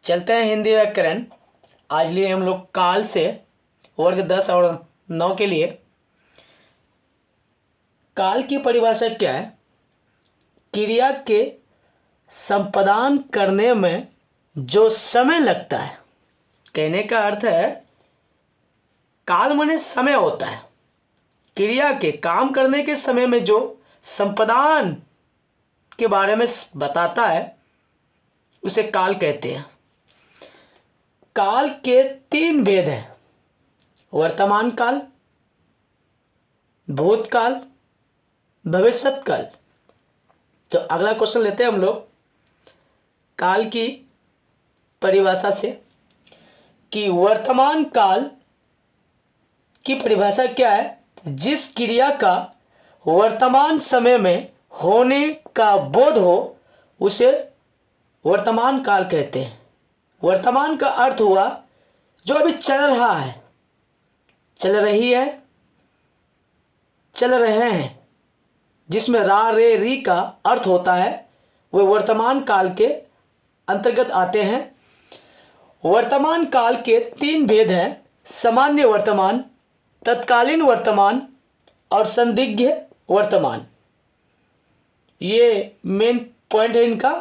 चलते हैं हिंदी व्याकरण। आज लिए हम लोग काल से वर्ग 10 और 9 के लिए। काल की परिभाषा क्या है? क्रिया के संपादन करने में जो समय लगता है। कहने का अर्थ है काल माने समय होता है। क्रिया के काम करने के समय में जो संपादन के बारे में बताता है उसे काल कहते हैं। काल के 3 भेद हैं: वर्तमान काल, भूतकाल, भविष्यत काल। तो अगला क्वेश्चन लेते हैं हम लोग काल की परिभाषा से कि वर्तमान काल की परिभाषा क्या है? जिस क्रिया का वर्तमान समय में होने का बोध हो उसे वर्तमान काल कहते हैं। वर्तमान का अर्थ हुआ जो अभी चल रहा है, चल रही है, चल रहे हैं, जिसमें रा रे री का अर्थ होता है, वे वर्तमान काल के अंतर्गत आते हैं। वर्तमान काल के 3 भेद हैं: सामान्य वर्तमान, तत्कालीन वर्तमान और संदिग्ध वर्तमान। ये मेन पॉइंट है इनका,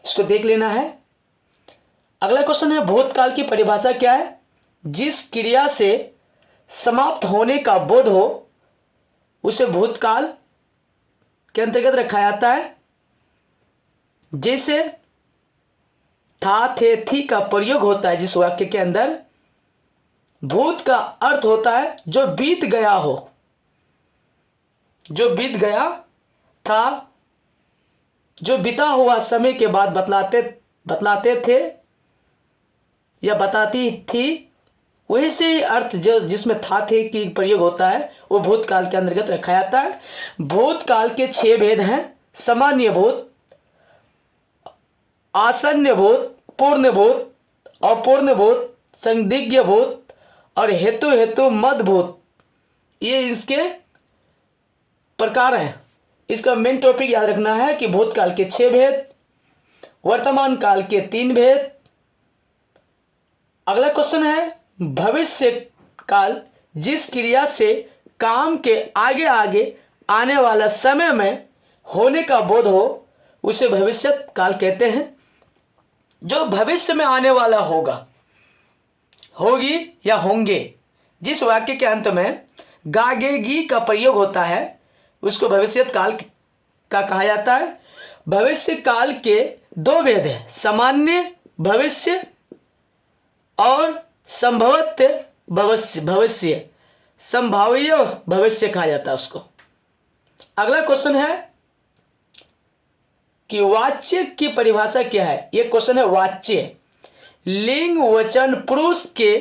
इसको देख लेना है। अगला क्वेश्चन है भूतकाल की परिभाषा क्या है? जिस क्रिया से समाप्त होने का बोध हो उसे भूतकाल के अंतर्गत रखा जाता है। जैसे था, थे, थी का प्रयोग होता है जिस वाक्य के अंदर, भूत का अर्थ होता है जो बीत गया हो, जो बीत गया था, जो बीता हुआ समय के बाद बतलाते थे या बताती थी। वही से ही अर्थ जो जिसमें था थे की प्रयोग होता है वो भूतकाल के अंतर्गत रखा जाता है। भूतकाल के 6 भेद हैं: सामान्य भूत, आसन्न भूत, पूर्ण भूत, अपूर्ण भूत, संदिग्ध भूत और हेतु मध्य भूत। ये इसके प्रकार हैं। इसका मेन टॉपिक याद रखना है कि भूतकाल के 6 भेद, वर्तमान काल के 3 भेद। अगला क्वेश्चन है भविष्य काल। जिस क्रिया से काम के आगे आगे आने वाला समय में होने का बोध हो उसे भविष्य काल कहते हैं। जो भविष्य में आने वाला होगा, होगी या होंगे, जिस वाक्य के अंत में गागेगी का प्रयोग होता है उसको भविष्य काल का कहा जाता है। भविष्य काल के 2 भेद हैं: सामान्य भविष्य और संभवत भविष्य, संभाव्य भविष्य कहा जाता है उसको। अगला क्वेश्चन है कि वाच्य की परिभाषा क्या है? यह क्वेश्चन है वाच्य। लिंग वचन पुरुष के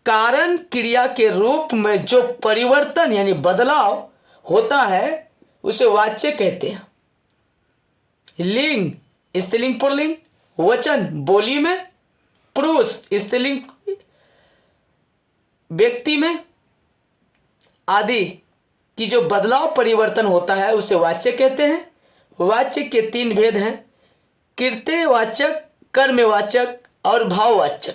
कारण क्रिया के रूप में जो परिवर्तन यानी बदलाव होता है उसे वाच्य कहते हैं। लिंग स्त्रीलिंग पुल्लिंग, वचन बोली में, पुरुष स्त्रीलिंग व्यक्ति में आदि की जो बदलाव परिवर्तन होता है उसे वाच्य कहते हैं। वाच्य के 3 भेद हैं: कृत्यवाचक, कर्मवाचक और भाववाचक।